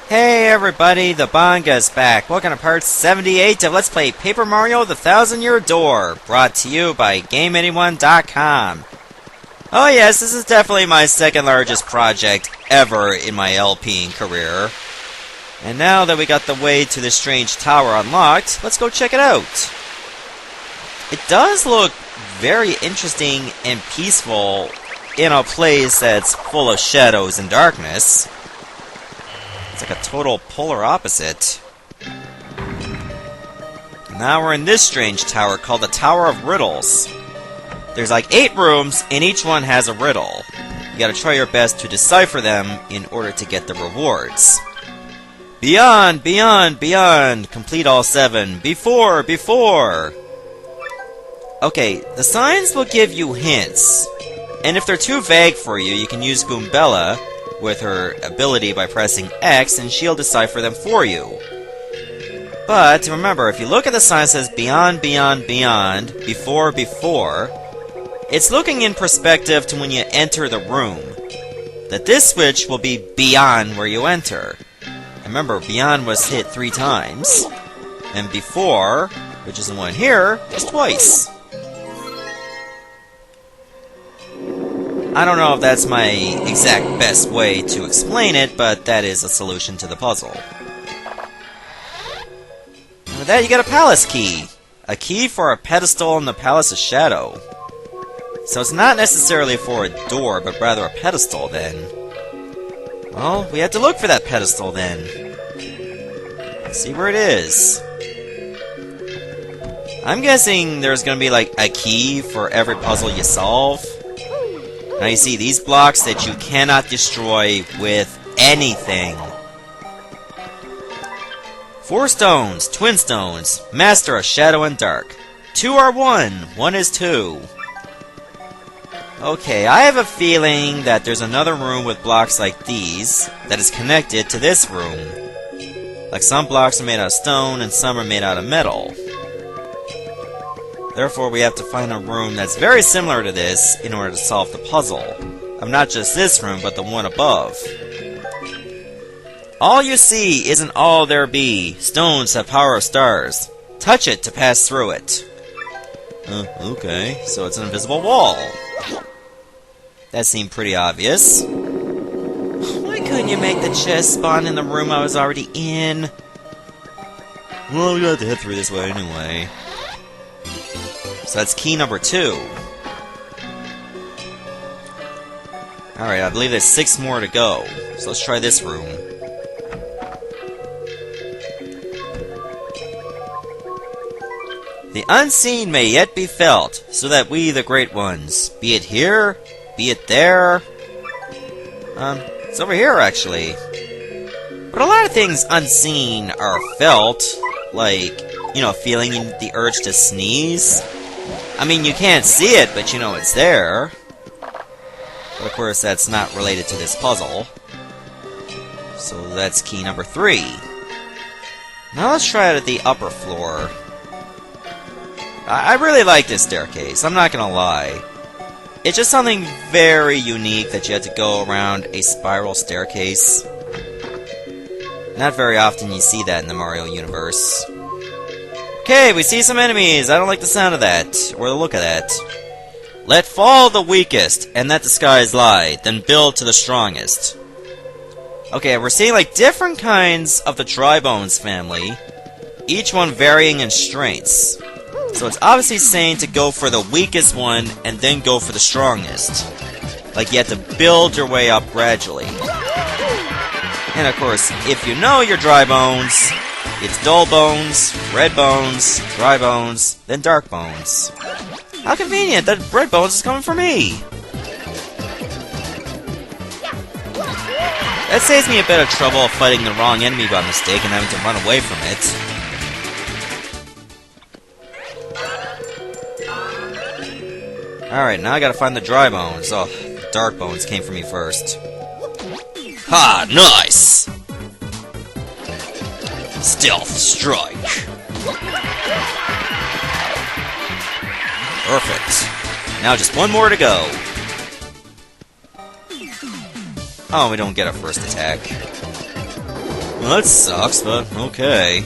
Hey everybody, the Banga's back. Welcome to part 78 of Let's Play Paper Mario The Thousand-Year Door, brought to you by GameAnyone.com. Oh yes, this is definitely my second largest project ever in my LPing career. And now that we got the way to this strange tower unlocked, let's go check it out. It does look very interesting and peaceful in a place that's full of shadows and darkness. It's like a total polar opposite. Now we're in this strange tower called the Tower of Riddles. There's like 8 rooms, and each one has a riddle. You gotta try your best to decipher them in order to get the rewards. Beyond, beyond, beyond. Complete all 7. Before, before. Okay, the signs will give you hints. And if they're too vague for you, you can use Goombella with her ability by pressing X, and she'll decipher them for you. But remember, if you look at the sign that says beyond, beyond, beyond, before, before, it's looking in perspective to when you enter the room. That this switch will be beyond where you enter. And remember, beyond was hit 3 times, and before, which is the one here, is twice. I don't know if that's my exact best way to explain it, but that is a solution to the puzzle. And with that, you get a palace key. A key for a pedestal in the Palace of Shadow. So it's not necessarily for a door, but rather a pedestal, then. Well, we have to look for that pedestal, then. Let's see where it is. I'm guessing there's gonna be, like, a key for every puzzle you solve. Now you see these blocks that you cannot destroy with anything. 4 stones, twin stones, master of shadow and dark. 2 are 1, 1 is 2. Okay, I have a feeling that there's another room with blocks like these that is connected to this room. Like some blocks are made out of stone and some are made out of metal. Therefore, we have to find a room that's very similar to this in order to solve the puzzle. Of not just this room, but the one above. All you see isn't all there be. Stones have power of stars. Touch it to pass through it. Okay, so it's an invisible wall. That seemed pretty obvious. Why couldn't you make the chest spawn in the room I was already in? Well, we got to head through this way anyway. So that's key number 2. Alright, I believe there's 6 more to go. So let's try this room. The unseen may yet be felt, so that we, the great ones, be it here, be it there. It's over here, actually. But a lot of things unseen are felt, like, you know, feeling the urge to sneeze. I mean, you can't see it, but you know it's there. But of course, that's not related to this puzzle. So that's key number 3. Now let's try it at the upper floor. I really like this staircase, I'm not gonna lie. It's just something very unique that you had to go around a spiral staircase. Not very often you see that in the Mario universe. Okay, we see some enemies. I don't like the sound of that, or the look of that. Let fall the weakest, and let the skies lie, then build to the strongest. Okay, we're seeing like different kinds of the dry bones family, each one varying in strengths. So it's obviously saying to go for the weakest one, and then go for the strongest. Like you have to build your way up gradually. And of course, if you know your dry bones, it's dull bones, red bones, dry bones, then dark bones. How convenient that red bones is coming for me! That saves me a bit of trouble of fighting the wrong enemy by mistake and having to run away from it. Alright, now I gotta find the dry bones. Oh, the dark bones came for me first. Ha! Nice! Stealth strike. Perfect. Now just 1 more to go. Oh, we don't get a first attack. Well, that sucks, but okay.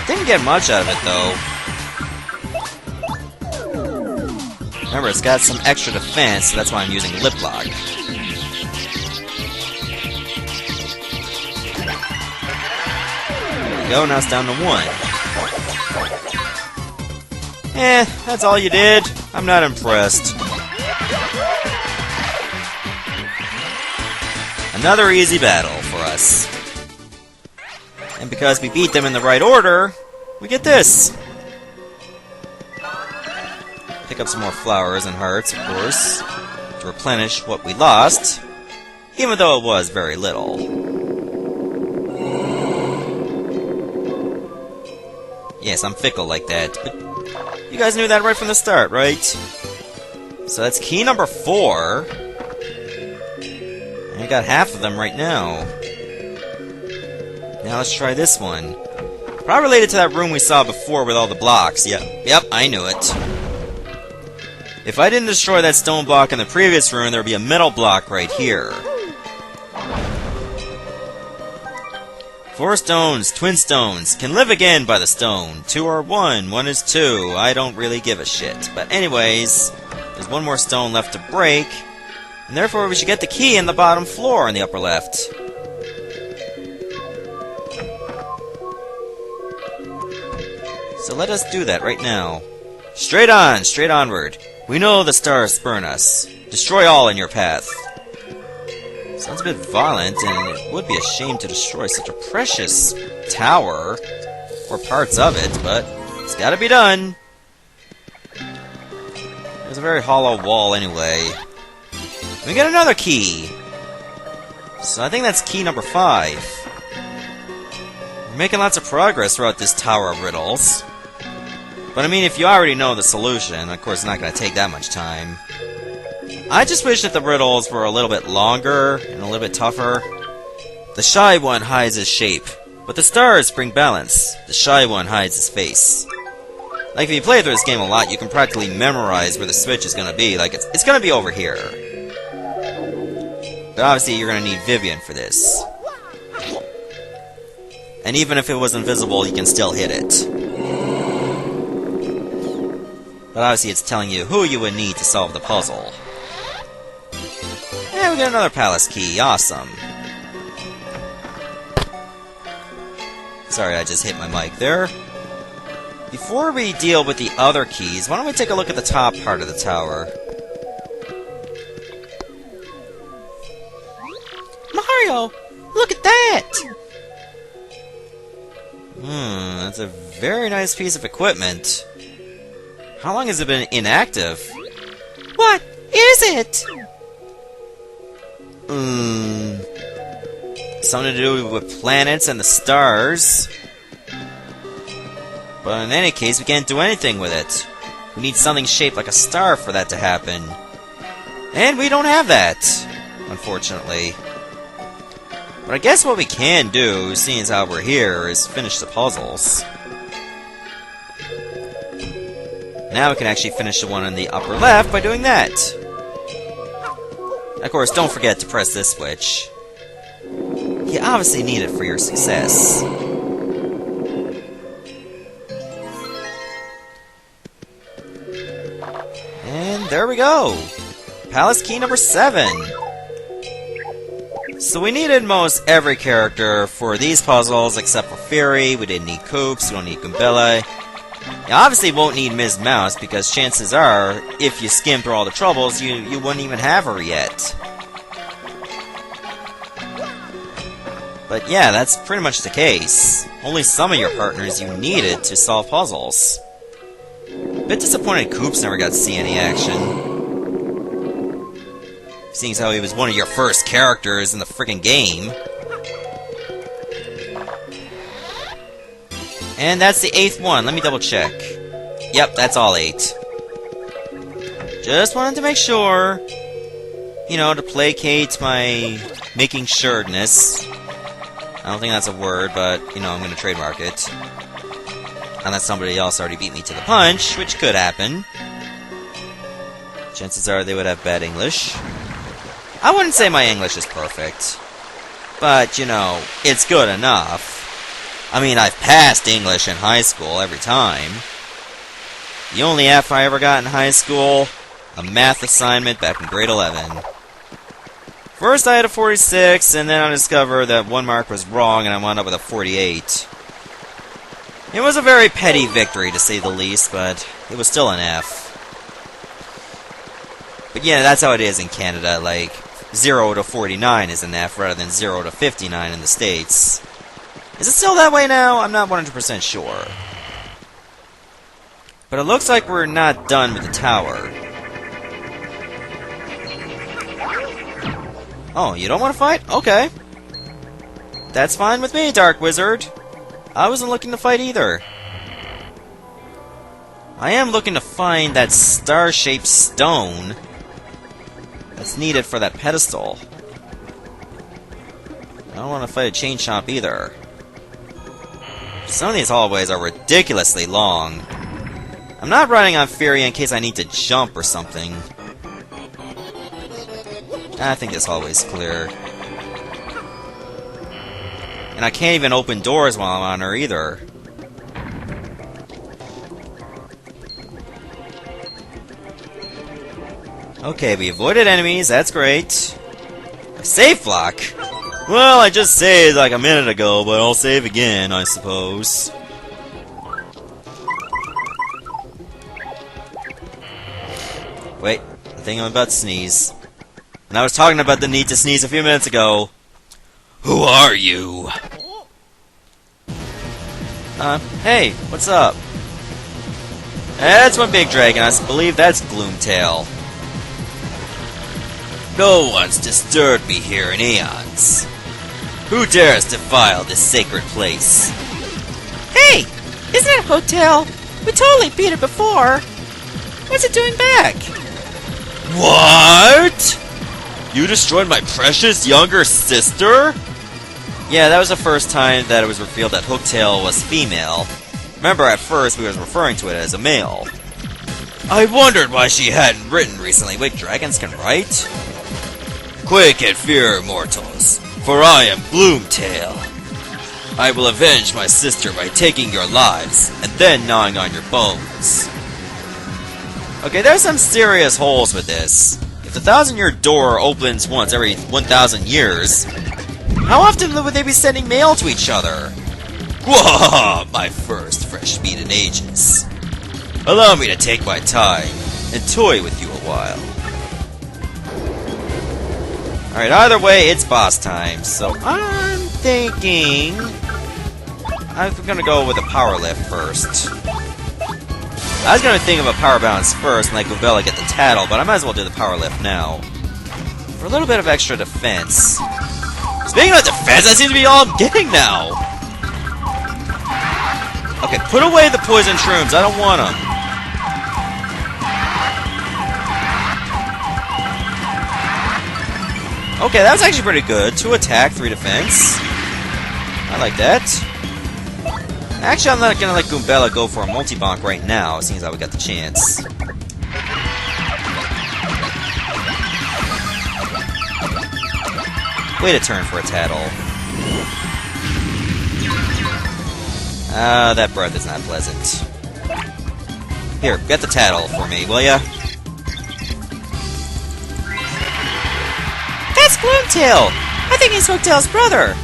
Didn't get much out of it, though. Remember, it's got some extra defense, so that's why I'm using Lip Lock. There we go, now it's down to 1. That's all you did? I'm not impressed. Another easy battle for us. And because we beat them in the right order, we get this. Pick up some more flowers and hearts, of course, to replenish what we lost, even though it was very little. Yes, I'm fickle like that, but you guys knew that right from the start, right? So that's key number 4. And we got half of them right now. Now let's try this one. Probably related to that room we saw before with all the blocks. Yep, I knew it. If I didn't destroy that stone block in the previous room, there would be a metal block right here. 4 stones, twin stones, can live again by the stone. 2 are 1, 1 is 2. I don't really give a shit. But anyways, there's 1 more stone left to break, and therefore we should get the key in the bottom floor in the upper left. So let us do that right now. Straight on, straight onward. We know the stars spurn us. Destroy all in your path. Sounds a bit violent, and it would be a shame to destroy such a precious tower, or parts of it, but it's gotta be done. There's a very hollow wall anyway. We got another key. So I think that's key number 5. We're making lots of progress throughout this Tower of Riddles. But I mean, if you already know the solution, of course it's not going to take that much time. I just wish that the riddles were a little bit longer and a little bit tougher. The shy one hides his shape, but the stars bring balance. The shy one hides his face. Like, if you play through this game a lot, you can practically memorize where the switch is going to be. Like, it's going to be over here. But obviously you're going to need Vivian for this. And even if it was invisible, you can still hit it. But obviously it's telling you who you would need to solve the puzzle. And we got another palace key. Awesome. Sorry, I just hit my mic there. Before we deal with the other keys, why don't we take a look at the top part of the tower? Mario! Look at that! That's a very nice piece of equipment. How long has it been inactive? What is it? Something to do with planets and the stars. But in any case, we can't do anything with it. We need something shaped like a star for that to happen. And we don't have that, unfortunately. But I guess what we can do, seeing as how we're here, is finish the puzzles. Now we can actually finish the one in the upper left by doing that. Of course, don't forget to press this switch. You obviously need it for your success. And there we go! Palace key number 7! So we needed most every character for these puzzles except for Fury. We didn't need Koops, we don't need Goombella. You obviously won't need Ms. Mouse, because chances are, if you skim through all the troubles, you wouldn't even have her yet. But yeah, that's pretty much the case. Only some of your partners you needed to solve puzzles. Bit disappointed Koops never got to see any action. Seeing as how he was one of your first characters in the friggin' game. And that's the 8th one. Let me double check. Yep, that's all 8. Just wanted to make sure, you know, to placate my making sureness. I don't think that's a word, but, you know, I'm going to trademark it. Unless somebody else already beat me to the punch, which could happen. Chances are they would have bad English. I wouldn't say my English is perfect. But, you know, it's good enough. I mean, I've passed English in high school every time. The only F I ever got in high school, a math assignment back in grade 11. First I had a 46, and then I discovered that one mark was wrong, and I wound up with a 48. It was a very petty victory, to say the least, but it was still an F. But yeah, that's how it is in Canada, like, 0 to 49 is an F rather than 0 to 59 in the States. Is it still that way now? I'm not 100% sure. But it looks like we're not done with the tower. Oh, you don't want to fight? Okay. That's fine with me, Dark Wizard. I wasn't looking to fight either. I am looking to find that star-shaped stone that's needed for that pedestal. I don't want to fight a chain chomp either. Some of these hallways are ridiculously long. I'm not running on Fury in case I need to jump or something. I think this hallway's clear. And I can't even open doors while I'm on her either. Okay, we avoided enemies, that's great. A save block? Well, I just saved like a minute ago, but I'll save again, I suppose. Wait, I think I'm about to sneeze. And I was talking about the need to sneeze a few minutes ago. Who are you? Hey, what's up? That's one big dragon, I believe that's Gloomtail. No one's disturbed me here in eons. Who dares defile this sacred place? Hey! Isn't it Hooktail? We totally beat it before! What's it doing back? What? You destroyed my precious younger sister? Yeah, that was the first time that it was revealed that Hooktail was female. Remember, at first we was referring to it as a male. I wondered why she hadn't written recently. Wait, dragons can write? Quake and fear, mortals, for I am Gloomtail. I will avenge my sister by taking your lives, and then gnawing on your bones. Okay, there's some serious holes with this. If the 1,000-year door opens once every 1,000 years, how often would they be sending mail to each other? Whoa, my first fresh meat in ages. Allow me to take my time and toy with you a while. Alright, either way, it's boss time, so I'm thinking I'm gonna go with a power lift first. I was gonna think of a power bounce first and let Gubella get the tattle, but I might as well do the power lift now. For a little bit of extra defense. Speaking of defense, that seems to be all I'm getting now! Okay, put away the poison shrooms, I don't want them. Okay, that was actually pretty good. 2 attack, 3 defense. I like that. Actually, I'm not gonna let Goombella go for a multi-bonk right now, seeing as how we got the chance. Wait a turn for a tattle. That breath is not pleasant. Here, get the tattle for me, will ya? That's Gloomtail! I think he's Hooktail's brother.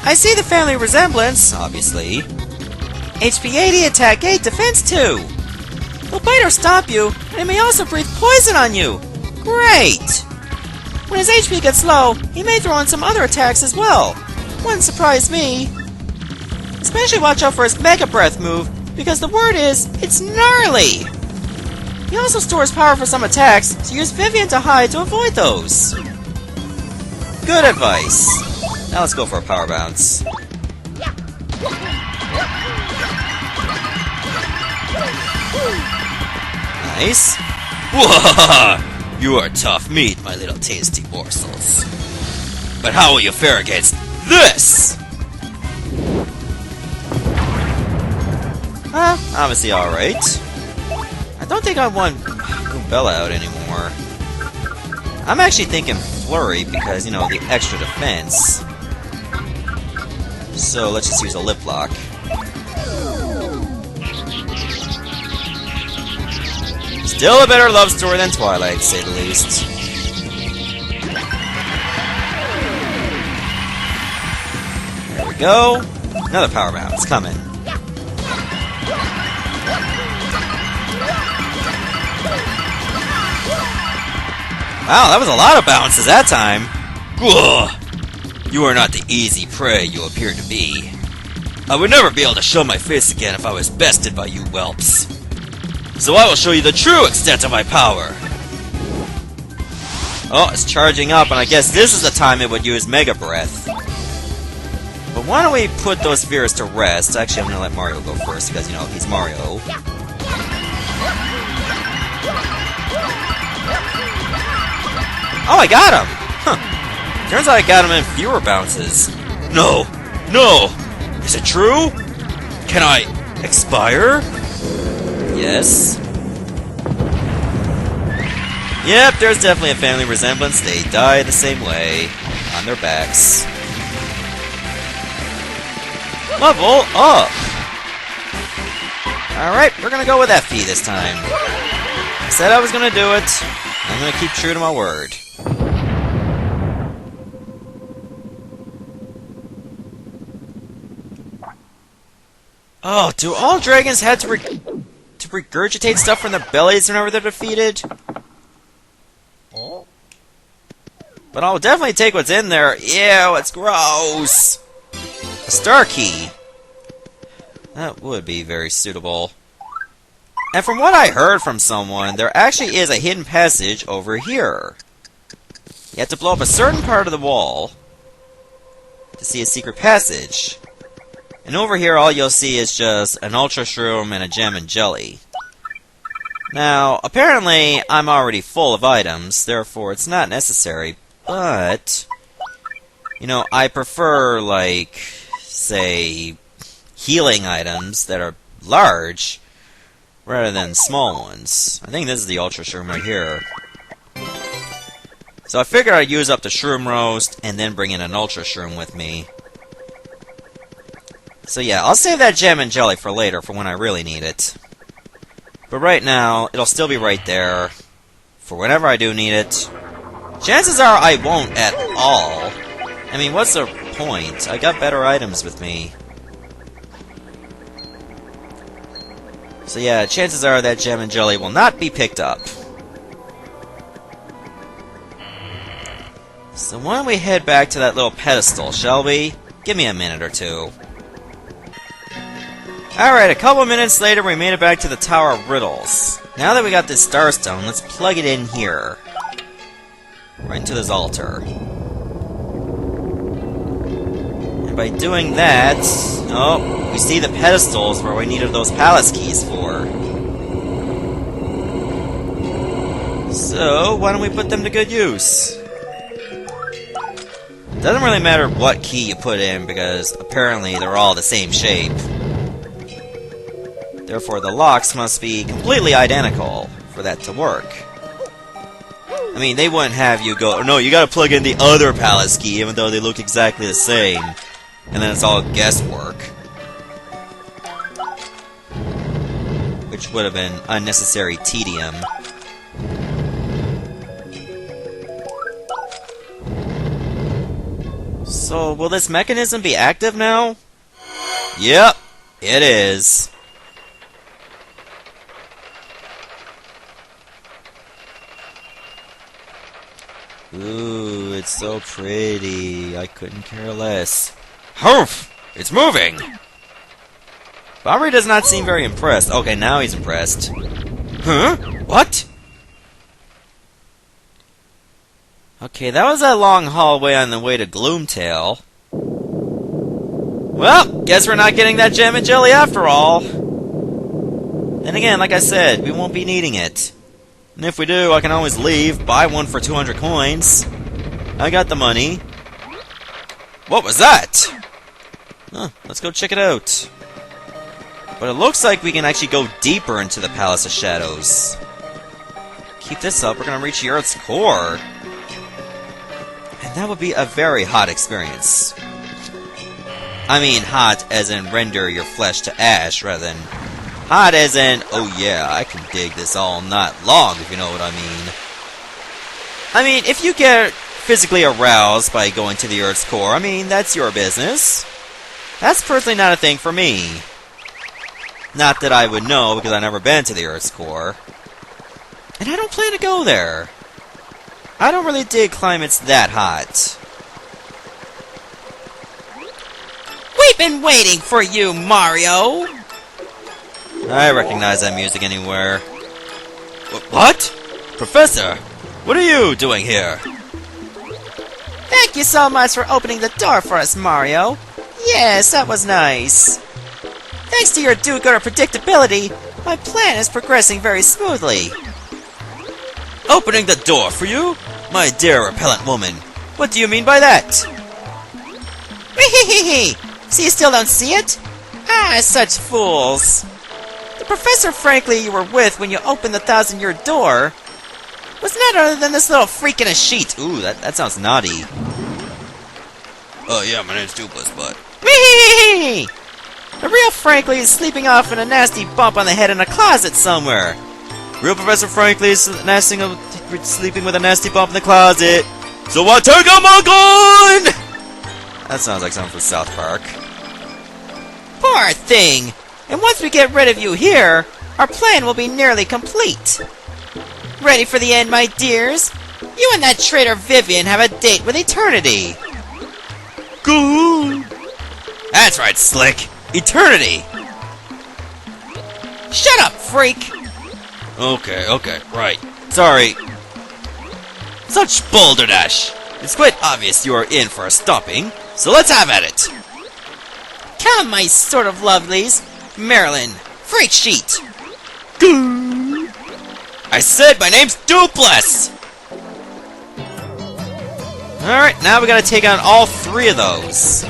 I see the family resemblance. Obviously. HP 80, attack 8, defense 2. He'll bite or stomp you, and he may also breathe poison on you. Great! When his HP gets low, he may throw in some other attacks as well. Wouldn't surprise me. Especially watch out for his Mega Breath move, because the word is, it's gnarly! He also stores power for some attacks, so use Vivian to hide to avoid those. Good advice. Now let's go for a power bounce. Nice. Whoa! You are tough meat, my little tasty morsels. But how will you fare against this? Obviously alright. I don't think I want Bella out anymore. more. I'm actually thinking Flurry because, you know, the extra defense. So let's just use a lip lock. Still a better love story than Twilight, to say the least. There we go. Another power bounce coming. Wow, that was a lot of bounces that time. Ugh. You are not the easy prey you appear to be. I would never be able to show my face again if I was bested by you whelps. So I will show you the true extent of my power. Oh, it's charging up, and I guess this is the time it would use Mega Breath. But why don't we put those fears to rest? Actually, I'm gonna let Mario go first, because, you know, he's Mario. Oh, I got him! Huh. Turns out I got him in fewer bounces. No! No! Is it true? Can I expire? Yes. Yep, there's definitely a family resemblance. They die the same way. On their backs. Level up! Alright, we're gonna go with FP this time. I said I was gonna do it. I'm gonna keep true to my word. Oh, do all dragons have to regurgitate stuff from their bellies whenever they're defeated? But I'll definitely take what's in there. Ew, it's gross! A star key. That would be very suitable. And from what I heard from someone, there actually is a hidden passage over here. You have to blow up a certain part of the wall to see a secret passage. And over here, all you'll see is just an Ultra Shroom and a Gem and Jelly. Now, apparently, I'm already full of items, therefore it's not necessary, but... You know, I prefer, like, say, healing items that are large, rather than small ones. I think this is the Ultra Shroom right here. So I figured I'd use up the Shroom Roast, and then bring in an Ultra Shroom with me. So yeah, I'll save that Gem and Jelly for later, for when I really need it. But right now, it'll still be right there, for whenever I do need it. Chances are I won't at all. I mean, what's the point? I got better items with me. So yeah, chances are that Gem and Jelly will not be picked up. So why don't we head back to that little pedestal, shall we? Give me a minute or two. Alright, a couple minutes later we made it back to the Tower of Riddles. Now that we got this Starstone, let's plug it in here. Right into this altar. And by doing that... Oh, we see the pedestals where we needed those palace keys for. So, why don't we put them to good use? It doesn't really matter what key you put in, because apparently they're all the same shape. Therefore, the locks must be completely identical for that to work. I mean, they wouldn't have you go, no, you gotta plug in the other palace key, even though they look exactly the same. And then it's all guesswork. Which would have been unnecessary tedium. So, will this mechanism be active now? Yep, it is. Ooh, it's so pretty. I couldn't care less. Hoof! It's moving! Bombery does not seem very impressed. Okay, now he's impressed. Huh? What? Okay, that was that long hallway on the way to Gloomtail. Well, guess we're not getting that Gem and Jelly after all. Then again, like I said, we won't be needing it. And if we do, I can always leave, buy one for 200 coins. I got the money. What was that? Huh, let's go check it out. But it looks like we can actually go deeper into the Palace of Shadows. keep this up, we're gonna reach the Earth's core. And that would be a very hot experience. I mean hot as in render your flesh to ash, rather than hot as in, oh yeah, I can dig this all night long, if you know what I mean. I mean, if you get physically aroused by going to the Earth's core, I mean, that's your business. That's personally not a thing for me. Not that I would know, because I've never been to the Earth's core. And I don't plan to go there. I don't really dig climates that hot. We've been waiting for you, Mario! I recognize that music anywhere. What? Professor, what are you doing here? Thank you so much for opening the door for us, Mario. Yes, that was nice. Thanks to your do-gooder predictability, my plan is progressing very smoothly. Opening the door for you? My dear repellent woman, what do you mean by that? Wee-hee-hee-hee! So you still don't see it? Ah, such fools. The Professor frankly you were with when you opened the 1,000-year door was none other than this little freak in a sheet. Ooh, that sounds naughty. Oh yeah, my name's Doopliss, but... Wee-hee-hee-hee! The real Frankly is sleeping off in a nasty bump on the head in a closet somewhere. Real Professor Frankly is sleeping with a nasty bump in the closet. So I take him on! That sounds like something from South Park. Poor thing! And once we get rid of you here, our plan will be nearly complete. Ready for the end, my dears? You and that traitor Vivian have a date with eternity. Good. That's right, Slick. Eternity. Shut up, freak! Okay, right. Sorry. Such balderdash. It's quite obvious you are in for a stomping, so let's have at it. Come, my sort of lovelies. Marilyn, freak sheet. Good. I said my name's Doopliss! Alright, now we gotta take on all three of those.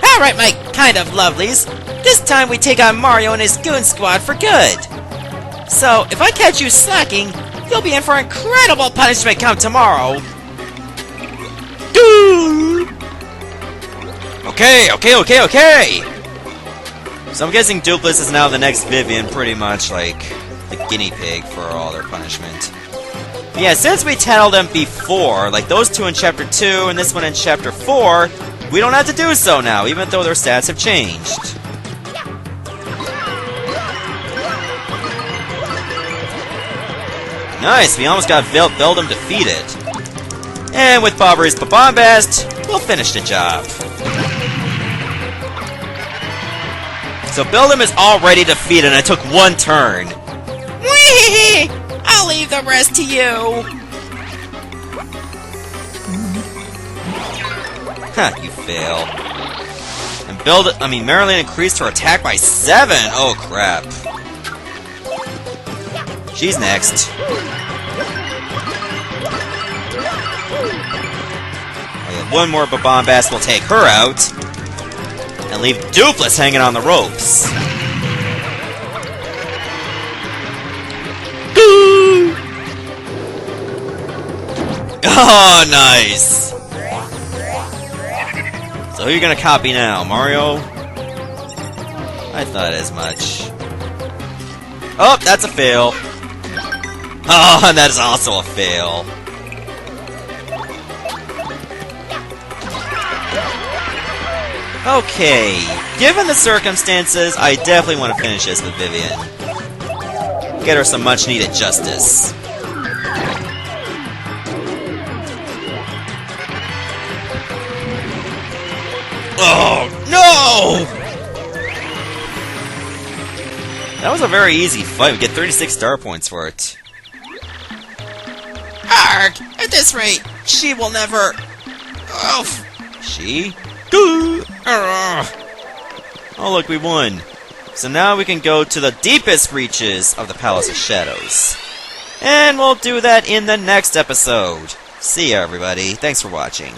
Alright, my kind of lovelies. This time we take on Mario and his goon squad for good. So, if I catch you slacking, you'll be in for incredible punishment come tomorrow. Okay. So I'm guessing Doopliss is now the next Vivian, pretty much like the guinea pig for all their punishment. But yeah, since we tackled them before, like those two in Chapter 2 and this one in Chapter 4, we don't have to do so now, even though their stats have changed. Nice, we almost got Veldum defeated. And with Bobbery's Bombast, we'll finish the job. So Beldum is already defeated and it took one turn. Whee! I'll leave the rest to you. Ha, you fail. And Marilyn increased her attack by 7! Oh, crap. She's next. One more Bombast will take her out. And leave Doopliss hanging on the ropes. Oh, nice! So who are you gonna copy now, Mario? I thought as much. Oh, that's a fail. Oh, and that is also a fail. Okay, given the circumstances, I definitely want to finish this with Vivian. Get her some much-needed justice. Oh, no! That was a very easy fight. We get 36 star points for it. Arg! At this rate, she will never... Oof! She? Oh, look, we won. So now we can go to the deepest reaches of the Palace of Shadows. And we'll do that in the next episode. See ya, everybody. Thanks for watching.